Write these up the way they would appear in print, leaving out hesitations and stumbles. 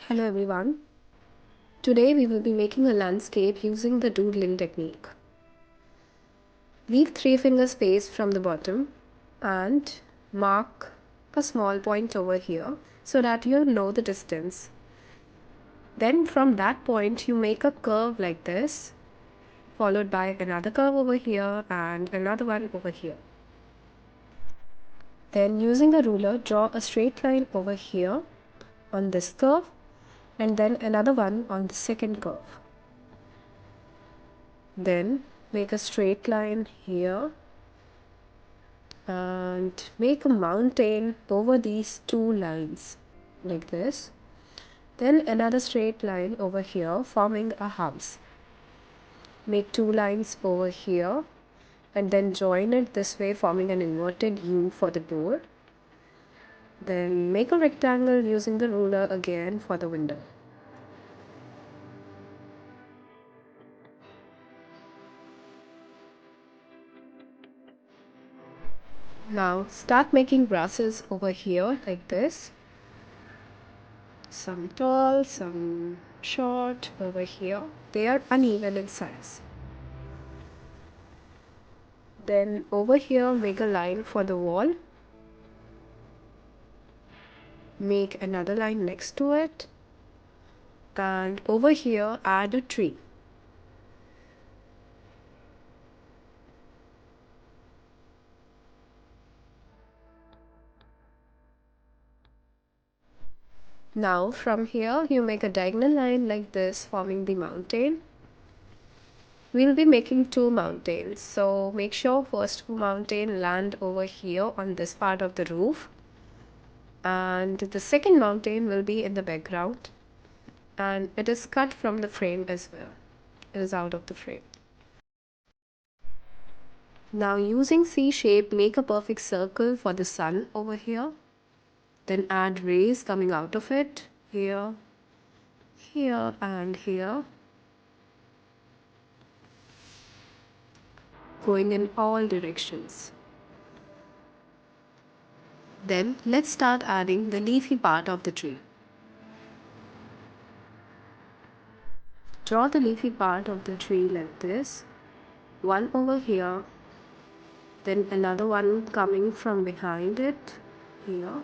Hello everyone. Today we will be making a landscape using the doodling technique. Leave 3 finger space from the bottom and mark a small point over here so that you know the distance. Then from that point you make a curve like this, followed by another curve over here and another one over here. Then using a ruler, draw a straight line over here on this curve and then another one on the second curve. Then make a straight line here and make a mountain over these two lines like this. Then another straight line over here forming a house. Make two lines over here and then join it this way, forming an inverted U for the door. Then make a rectangle using the ruler again for the window. Now start making grasses over here like this. Some tall, some short over here. They are uneven in size. Then over here make a line for the wall. Make another line next to it. And over here add a tree. Now from here you make a diagonal line like this forming the mountain. We'll be making two mountains, so make sure first mountain land over here on this part of the roof, and the second mountain will be in the background, and it is cut from the frame as well. It is out of the frame. Now using C shape, make a perfect circle for the sun over here. Then add rays coming out of it here, here and here, going in all directions. Then let's start adding the leafy part of the tree. Draw the leafy part of the tree like this. One over here, then another one coming from behind it here.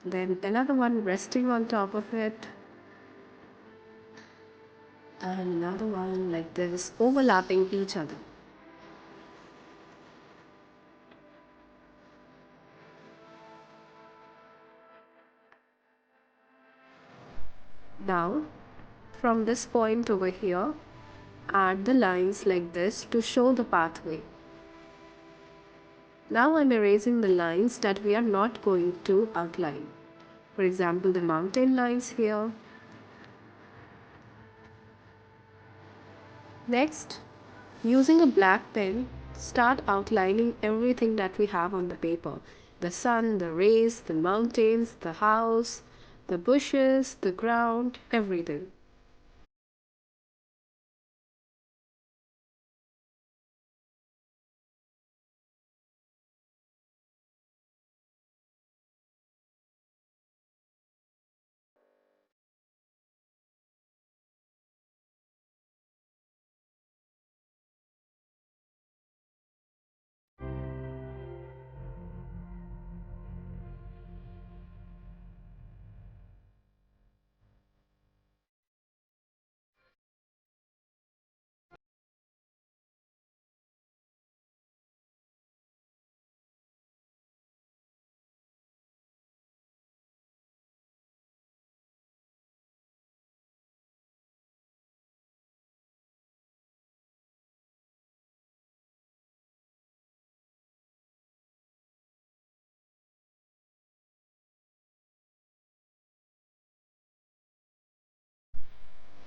Then another one resting on top of it. And another one like this, overlapping each other. Now, from this point over here, add the lines like this to show the pathway. Now I'm erasing the lines that we are not going to outline. For example, the mountain lines here. Next, using a black pen, start outlining everything that we have on the paper. The sun, the rays, the mountains, the house, the bushes, the ground, everything.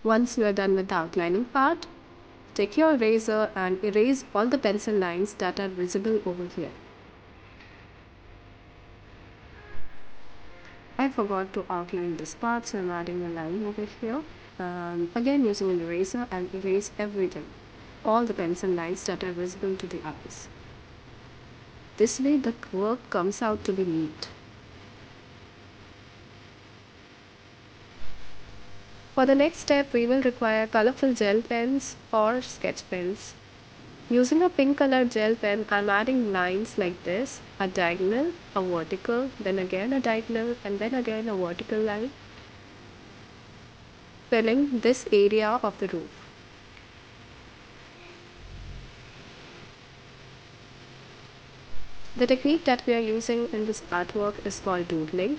Once you are done with the outlining part, take your eraser and erase all the pencil lines that are visible over here. I forgot to outline this part, so I'm adding a line over here. Again using an eraser and erase everything, all the pencil lines that are visible to the eyes. This way the work comes out to be neat. For the next step, we will require colorful gel pens or sketch pens. Using a pink colored gel pen, I am adding lines like this, a diagonal, a vertical, then again a diagonal, and then again a vertical line, filling this area of the roof. The technique that we are using in this artwork is called doodling.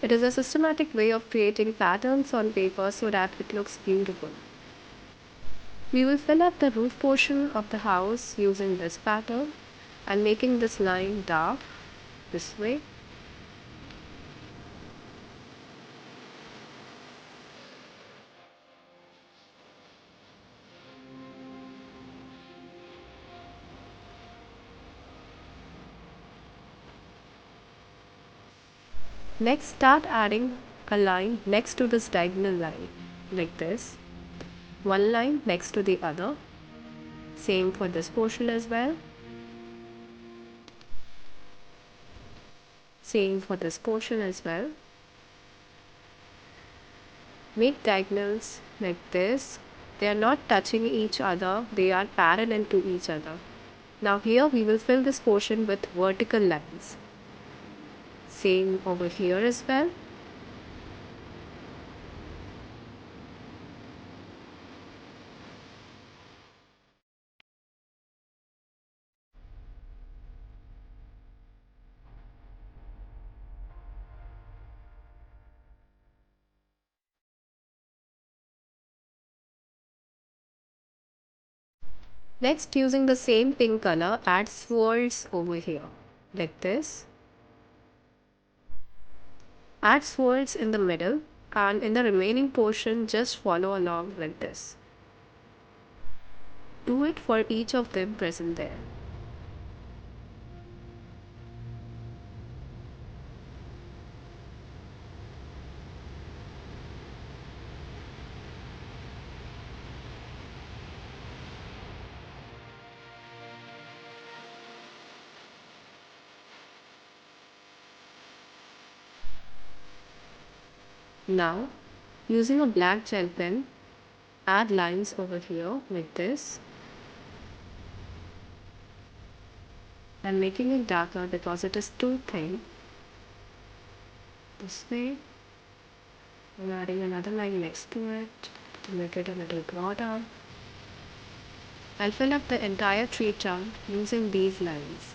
It is a systematic way of creating patterns on paper so that it looks beautiful. We will fill up the roof portion of the house using this pattern and making this line dark this way. Next, start adding a line next to this diagonal line, like this. One line next to the other. Same for this portion as well. Same for this portion as well. Make diagonals like this. They are not touching each other, they are parallel to each other. Now here we will fill this portion with vertical lines. Same over here as well. Next, using the same pink color, add swirls over here, like this. Add swirls in the middle, and in the remaining portion just follow along like this. Do it for each of them present there. Now, using a black gel pen, add lines over here like this and making it darker because it is too thin. This way. I'm adding another line next to it to make it a little broader. I'll fill up the entire tree trunk using these lines.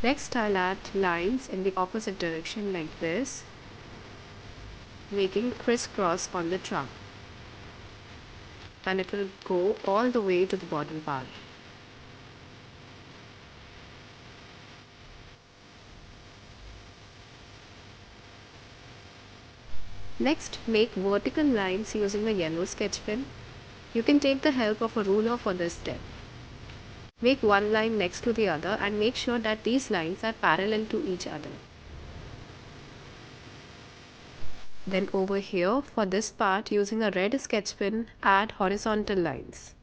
Next, I'll add lines in the opposite direction like this, making crisscross on the trunk. And it will go all the way to the bottom part. Next, make vertical lines using a yellow sketch pen. You can take the help of a ruler for this step. Make one line next to the other and make sure that these lines are parallel to each other. Then over here, for this part, using a red sketch pen, add horizontal lines.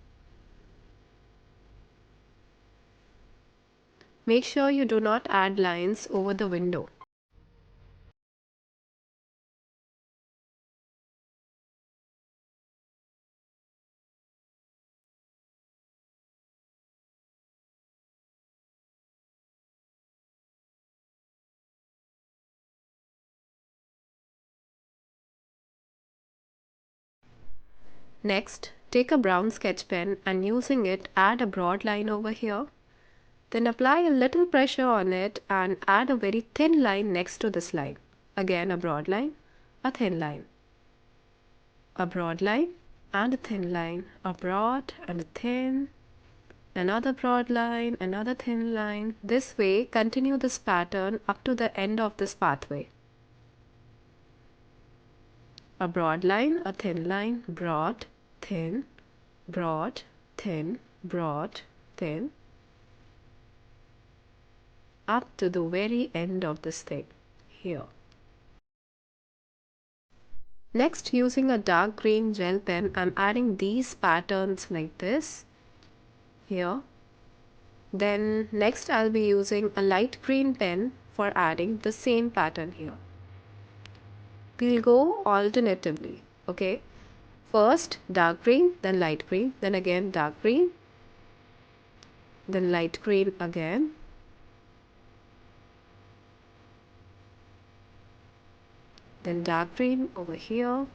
Make sure you do not add lines over the window. Next, take a brown sketch pen and using it, add a broad line over here. Then apply a little pressure on it and add a very thin line next to this line. Again a broad line, a thin line, a broad line and a thin line, a broad and a thin, another broad line, another thin line. This way, continue this pattern up to the end of this pathway. A broad line, a thin line, broad, thin, broad, thin, broad, thin, up to the very end of this thing here. Next, using a dark green gel pen, I'm adding these patterns like this here. Then next I'll be using a light green pen for adding the same pattern here. We'll go alternatively, okay? First dark green, then light green, then again dark green, then light green again, then dark green over here,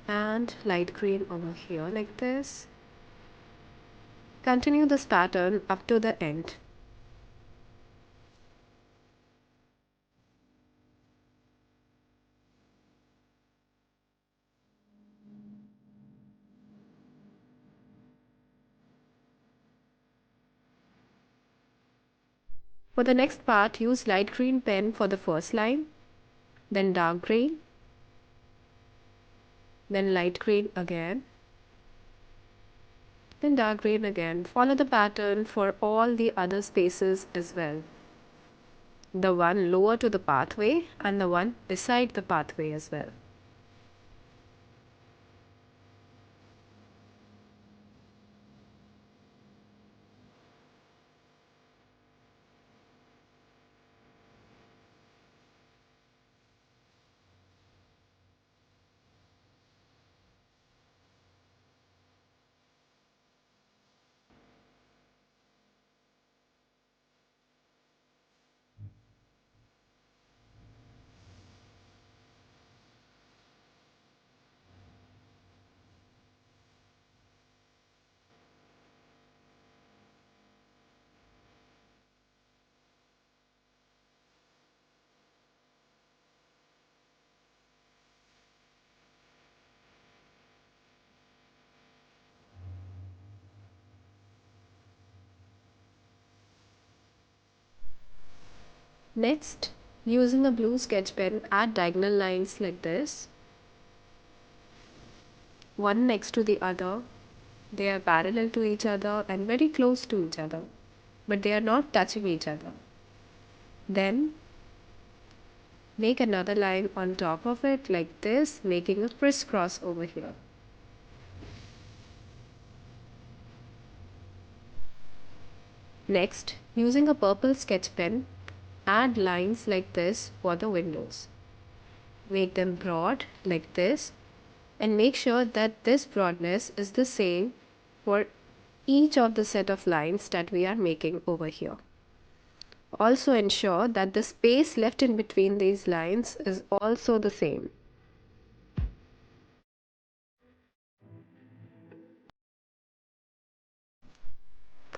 and light green over here like this. Continue this pattern up to the end. For the next part, use light green pen for the first line, then dark green, then light green again, then dark green again. Follow the pattern for all the other spaces as well. The one lower to the pathway and the one beside the pathway as well. Next, using a blue sketch pen, add diagonal lines like this, one next to the other. They are parallel to each other and very close to each other, but they are not touching each other. Then make another line on top of it like this, making a crisscross over here. Next, using a purple sketch pen, add lines like this for the windows. Make them broad like this and make sure that this broadness is the same for each of the set of lines that we are making over here. Also ensure that the space left in between these lines is also the same.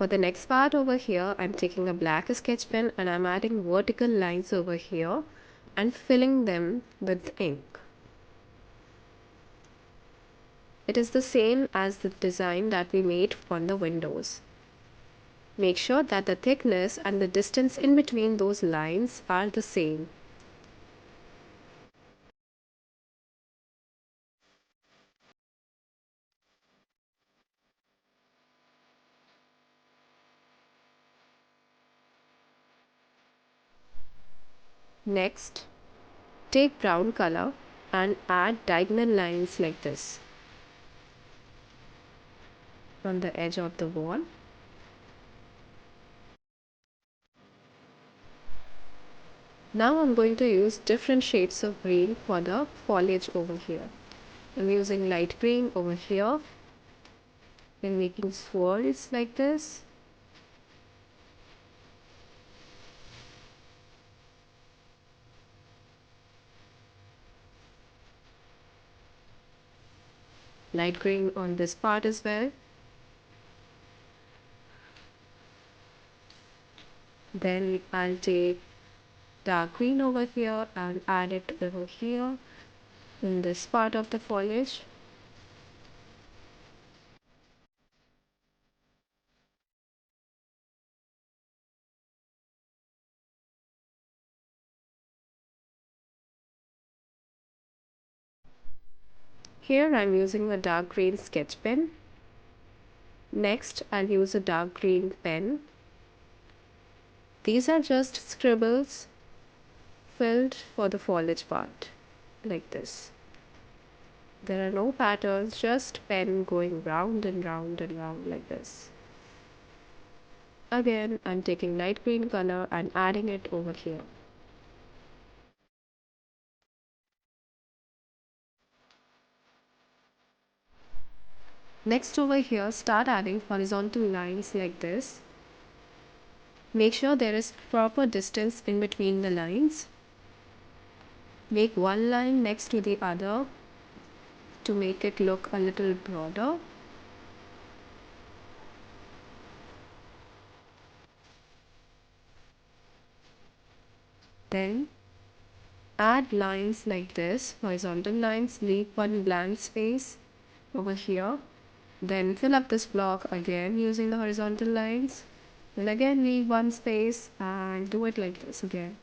For the next part over here, I'm taking a black sketch pen and I'm adding vertical lines over here and filling them with ink. It is the same as the design that we made on the windows. Make sure that the thickness and the distance in between those lines are the same. Next, take brown color and add diagonal lines like this on the edge of the wall. Now I'm going to use different shades of green for the foliage over here. I'm using light green over here and making swirls like this. Light green on this part as well. Then I'll take dark green over here and add it over here in this part of the foliage. Here I'm using a dark green sketch pen. Next I'll use a dark green pen. These are just scribbles filled for the foliage part like this. There are no patterns, just pen going round and round and round like this. Again, I'm taking light green color and adding it over here. Next over here, start adding horizontal lines like this. Make sure there is proper distance in between the lines. Make one line next to the other to make it look a little broader. Then add lines like this, horizontal lines, leave one blank space over here. Then fill up this block again using the horizontal lines. Then again leave one space and do it like this again.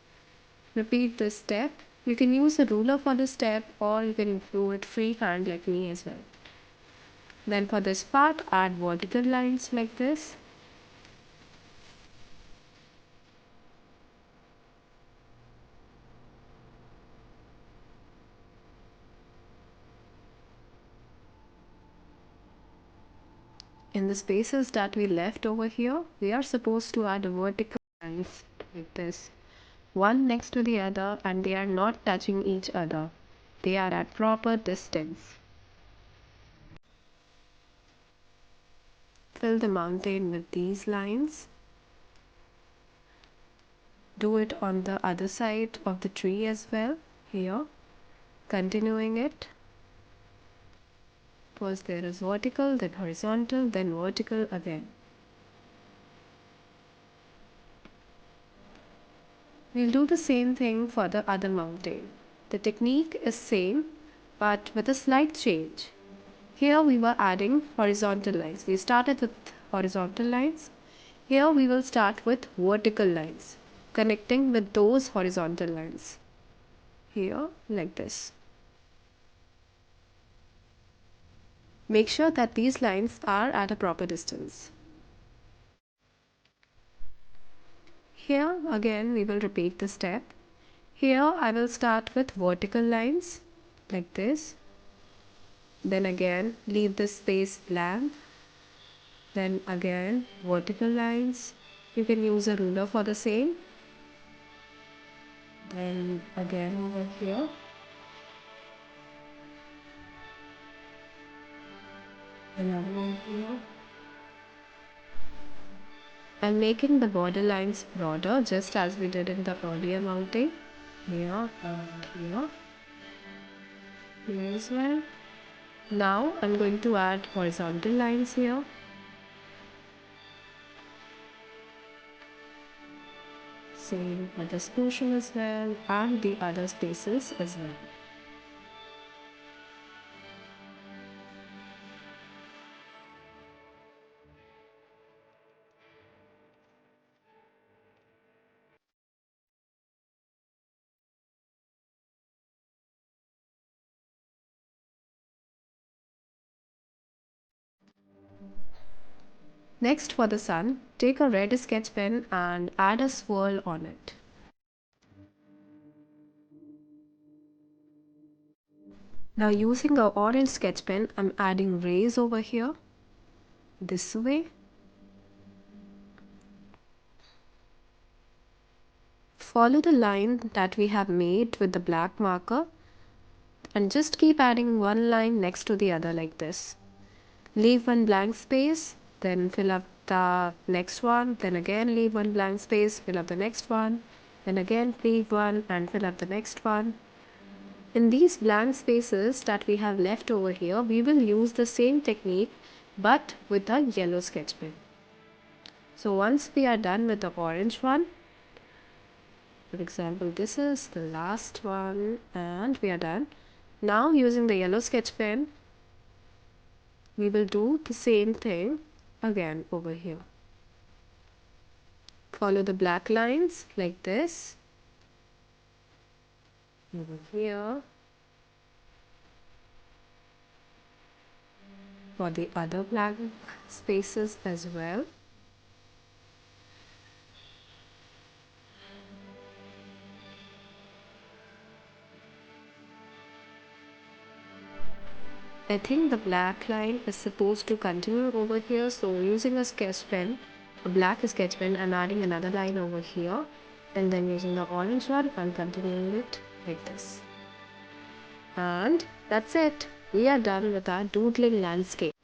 Repeat this step. You can use a ruler for this step or you can do it freehand like me as well. Then for this part, add vertical lines like this. In the spaces that we left over here, we are supposed to add vertical lines like this. One next to the other and they are not touching each other. They are at proper distance. Fill the mountain with these lines. Do it on the other side of the tree as well, here. Continuing it. First there is vertical, then horizontal, then vertical again. We'll do the same thing for the other mountain. The technique is same, but with a slight change. Here we were adding horizontal lines. We started with horizontal lines. Here we will start with vertical lines, connecting with those horizontal lines. Here, like this. Make sure that these lines are at a proper distance. Here again we will repeat the step. Here I will start with vertical lines like this. Then again leave this space blank. Then again vertical lines. You can use a ruler for the same. Then again over here. Another one here. I'm making the border lines broader just as we did in the earlier mounting. Here and here. Here as well. Now I'm going to add horizontal lines here. Same for this portion as well and the other spaces as well. Next for the sun, take a red sketch pen and add a swirl on it. Now using a orange sketch pen, I'm adding rays over here, this way. Follow the line that we have made with the black marker and just keep adding one line next to the other like this. Leave one blank space, then fill up the next one, then again leave one blank space, fill up the next one, then again leave one and fill up the next one. In these blank spaces that we have left over here, we will use the same technique but with a yellow sketch pen. So once we are done with the orange one, for example this is the last one and we are done. Now using the yellow sketch pen, we will do the same thing again over here. Follow the black lines like this. Over here. For the other blank spaces as well. I think the black line is supposed to continue over here, so using a sketch pen, a black sketch pen, I'm adding another line over here, and then using the orange one, I'm continuing it like this. And that's it. We are done with our doodling landscape.